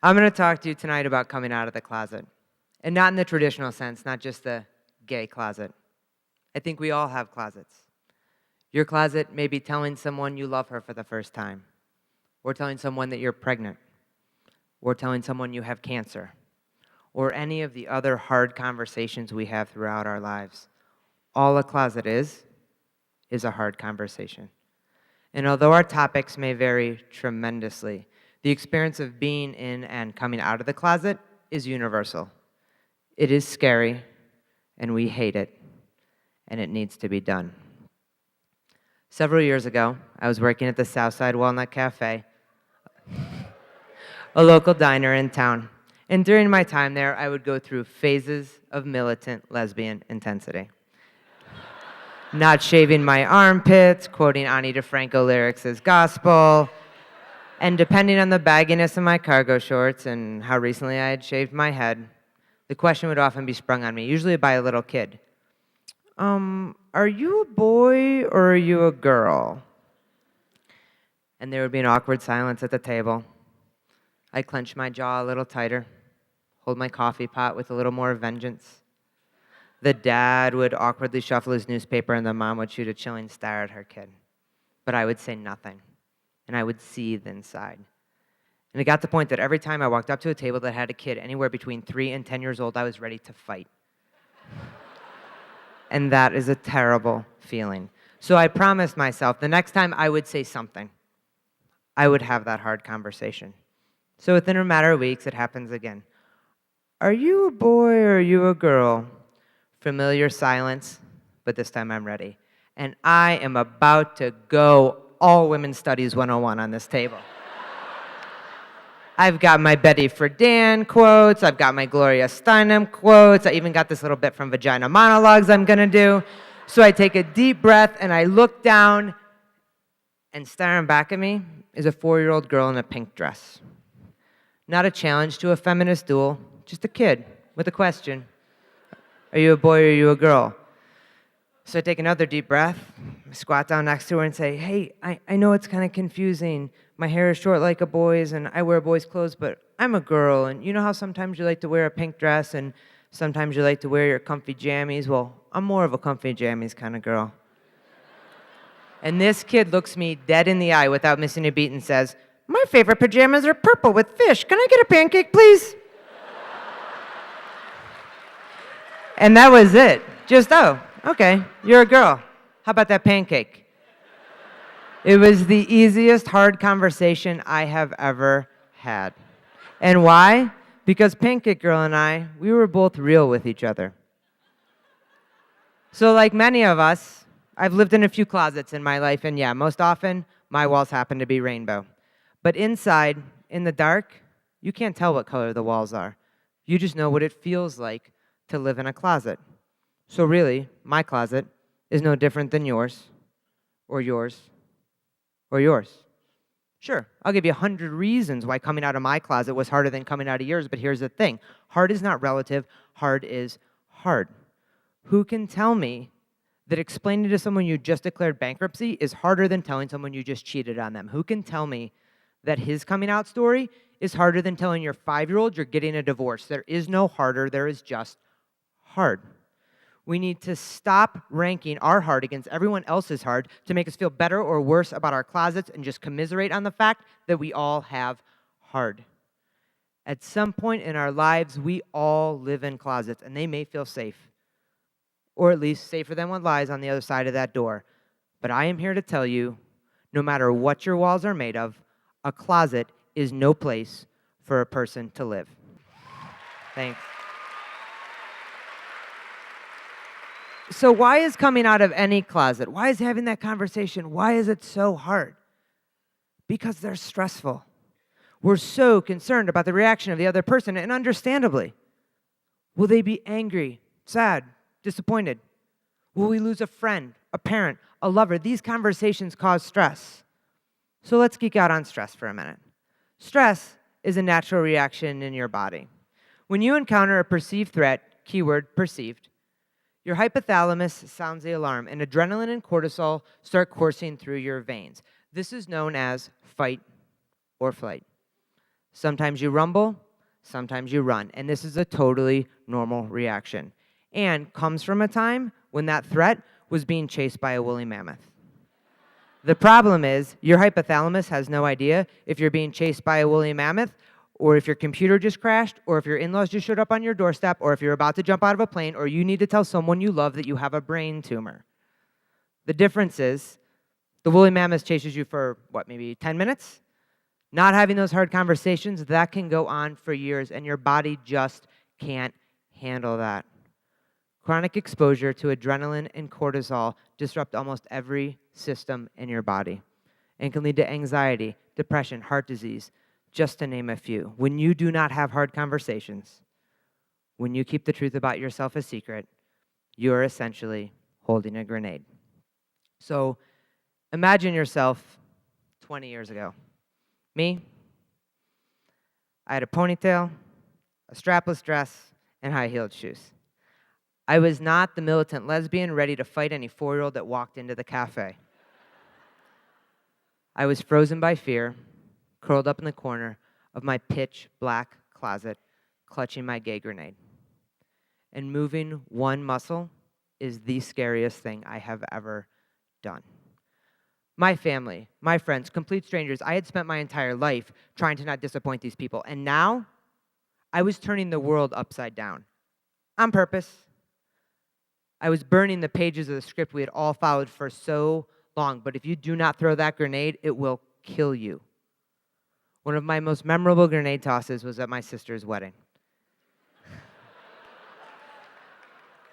I'm going to talk to you tonight about coming out of the closet. And not in the traditional sense, not just the gay closet. I think we all have closets. Your closet may be telling someone you love her for the first time, or telling someone that you're pregnant, or telling someone you have cancer, or any of the other hard conversations we have throughout our lives. All a closet is a hard conversation. And although our topics may vary tremendously, the experience of being in and coming out of the closet is universal. It is scary, and we hate it, and it needs to be done. Several years ago, I was working at the Southside Walnut Cafe, a local diner in town. And during my time there, I would go through phases of militant lesbian intensity. Not shaving my armpits, quoting Ani DeFranco lyrics as gospel, and depending on the bagginess of my cargo shorts and how recently I had shaved my head, the question would often be sprung on me, usually by a little kid. Are you a boy or are you a girl? And there would be an awkward silence at the table. I'd clench my jaw a little tighter, hold my coffee pot with a little more vengeance. The dad would awkwardly shuffle his newspaper and the mom would shoot a chilling stare at her kid. But I would say nothing, and I would seethe inside. And it got to the point that every time I walked up to a table that had a kid anywhere between 3 and 10 years old, I was ready to fight. And that is a terrible feeling. So I promised myself the next time I would say something, I would have that hard conversation. So within a matter of weeks, it happens again. Are you a boy or are you a girl? Familiar silence, but this time I'm ready. And I am about to go all Women's Studies 101 on this table. I've got my Betty Friedan quotes. I've got my Gloria Steinem quotes. I even got this little bit from Vagina Monologues I'm going to do. So I take a deep breath, and I look down, and staring back at me is a 4-year-old girl in a pink dress. Not a challenge to a feminist duel, just a kid with a question. Are you a boy or are you a girl? So I take another deep breath, squat down next to her and say, hey, I know it's kind of confusing. My hair is short like a boy's and I wear boys' clothes, but I'm a girl. And you know how sometimes you like to wear a pink dress and sometimes you like to wear your comfy jammies? Well, I'm more of a comfy jammies kind of girl. And this kid looks me dead in the eye without missing a beat and says, my favorite pajamas are purple with fish. Can I get a pancake, please? And that was it. Just, oh, okay, you're a girl. How about that pancake? It was the easiest hard conversation I have ever had. And why? Because Pancake Girl and I, we were both real with each other. So like many of us, I've lived in a few closets in my life, and yeah, most often, my walls happen to be rainbow. But inside, in the dark, you can't tell what color the walls are. You just know what it feels like to live in a closet. So really, my closet is no different than yours, or yours, or yours. Sure, I'll give you 100 reasons why coming out of my closet was harder than coming out of yours, but here's the thing. Hard is not relative, hard is hard. Who can tell me that explaining to someone you just declared bankruptcy is harder than telling someone you just cheated on them? Who can tell me that his coming out story is harder than telling your 5-year-old you're getting a divorce? There is no harder, there is just hard. We need to stop ranking our hard against everyone else's hard to make us feel better or worse about our closets and just commiserate on the fact that we all have hard. At some point in our lives, we all live in closets, and they may feel safe, or at least safer than what lies on the other side of that door. But I am here to tell you, no matter what your walls are made of, a closet is no place for a person to live. Thanks. So why is coming out of any closet? Why is having that conversation? Why is it so hard? Because they're stressful. We're so concerned about the reaction of the other person, and understandably. Will they be angry, sad, disappointed? Will we lose a friend, a parent, a lover? These conversations cause stress. So let's geek out on stress for a minute. Stress is a natural reaction in your body. When you encounter a perceived threat, keyword perceived, your hypothalamus sounds the alarm, and adrenaline and cortisol start coursing through your veins. This is known as fight or flight. Sometimes you rumble, sometimes you run. And this is a totally normal reaction. And comes from a time when that threat was being chased by a woolly mammoth. The problem is your hypothalamus has no idea if you're being chased by a woolly mammoth, or if your computer just crashed, or if your in-laws just showed up on your doorstep, or if you're about to jump out of a plane, or you need to tell someone you love that you have a brain tumor. The difference is the woolly mammoth chases you for, maybe 10 minutes? Not having those hard conversations, that can go on for years, and your body just can't handle that. Chronic exposure to adrenaline and cortisol disrupt almost every system in your body and can lead to anxiety, depression, heart disease, just to name a few. When you do not have hard conversations, when you keep the truth about yourself a secret, you're essentially holding a grenade. So imagine yourself 20 years ago. Me, I had a ponytail, a strapless dress, and high-heeled shoes. I was not the militant lesbian ready to fight any 4-year-old that walked into the cafe. I was frozen by fear, curled up in the corner of my pitch black closet, clutching my gay grenade. And moving one muscle is the scariest thing I have ever done. My family, my friends, complete strangers, I had spent my entire life trying to not disappoint these people. And now, I was turning the world upside down. On purpose. I was burning the pages of the script we had all followed for so long. But if you do not throw that grenade, it will kill you. One of my most memorable grenade tosses was at my sister's wedding.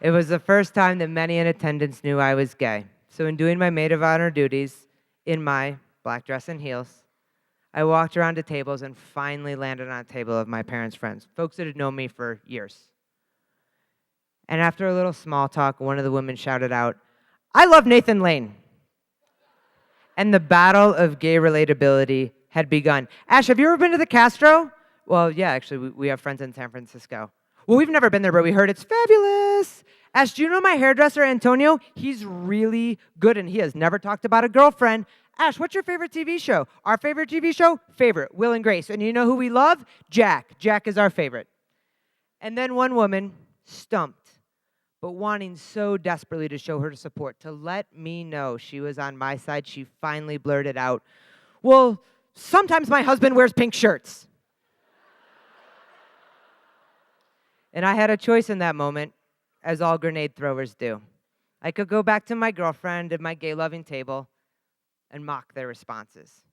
It was the first time that many in attendance knew I was gay. So in doing my maid of honor duties in my black dress and heels, I walked around to tables and finally landed on a table of my parents' friends, folks that had known me for years. And after a little small talk, one of the women shouted out, "I love Nathan Lane." And the battle of gay relatability had begun. Ash, have you ever been to the Castro? Well, yeah, actually, we have friends in San Francisco. Well, we've never been there, but we heard it's fabulous. Ash, do you know my hairdresser, Antonio? He's really good, and he has never talked about a girlfriend. Ash, what's your favorite TV show? Our favorite TV show? Favorite, Will and Grace. And you know who we love? Jack. Jack is our favorite. And then one woman, stumped, but wanting so desperately to show her support, to let me know she was on my side, she finally blurted out, "Well, sometimes my husband wears pink shirts." And I had a choice in that moment, as all grenade throwers do. I could go back to my girlfriend at my gay-loving table and mock their responses,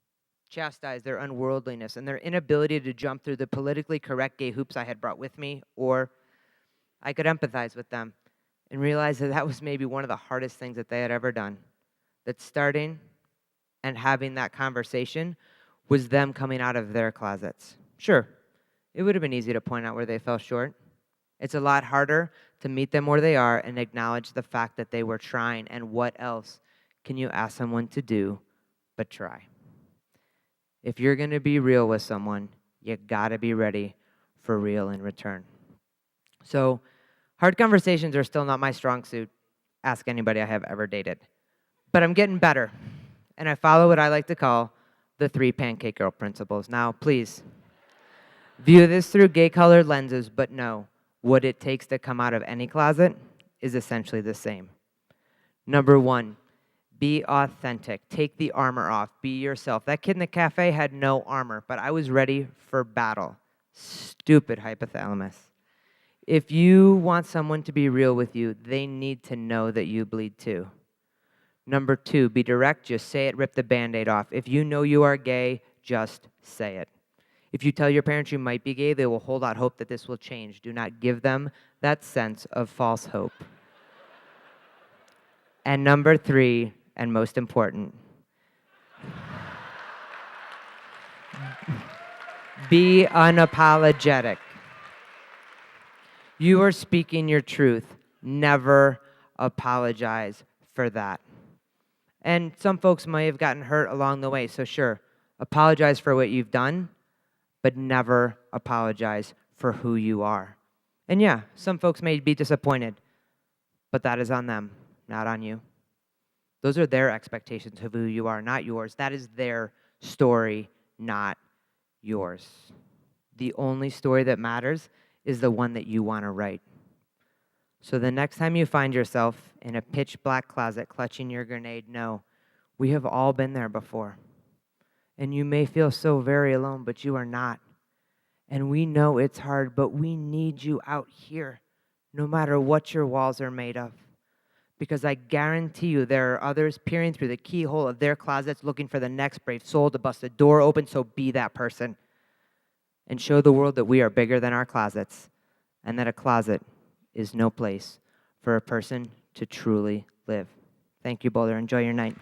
chastise their unworldliness and their inability to jump through the politically correct gay hoops I had brought with me, or I could empathize with them and realize that that was maybe one of the hardest things that they had ever done. That starting and having that conversation was them coming out of their closets. Sure, it would have been easy to point out where they fell short. It's a lot harder to meet them where they are and acknowledge the fact that they were trying, and what else can you ask someone to do but try? If you're going to be real with someone, you gotta be ready for real in return. So, hard conversations are still not my strong suit. Ask anybody I have ever dated. But I'm getting better, and I follow what I like to call the 3 pancake girl principles. Now, please, view this through gay-colored lenses, but know what it takes to come out of any closet is essentially the same. Number 1, be authentic. Take the armor off. Be yourself. That kid in the cafe had no armor, but I was ready for battle. Stupid hypothalamus. If you want someone to be real with you, they need to know that you bleed too. Number 2, be direct. Just say it. Rip the Band-Aid off. If you know you are gay, just say it. If you tell your parents you might be gay, they will hold out hope that this will change. Do not give them that sense of false hope. And number 3, and most important, be unapologetic. You are speaking your truth. Never apologize for that. And some folks may have gotten hurt along the way, so sure, apologize for what you've done, but never apologize for who you are. And yeah, some folks may be disappointed, but that is on them, not on you. Those are their expectations of who you are, not yours. That is their story, not yours. the only story that matters is the one that you want to write. So the next time you find yourself in a pitch black closet clutching your grenade, know we have all been there before. And you may feel so very alone, but you are not. And we know it's hard, but we need you out here, no matter what your walls are made of. Because I guarantee you there are others peering through the keyhole of their closets looking for the next brave soul to bust a door open, so be that person. And show the world that we are bigger than our closets, and that a closet is no place for a person to truly live. Thank you, Boulder. Enjoy your night.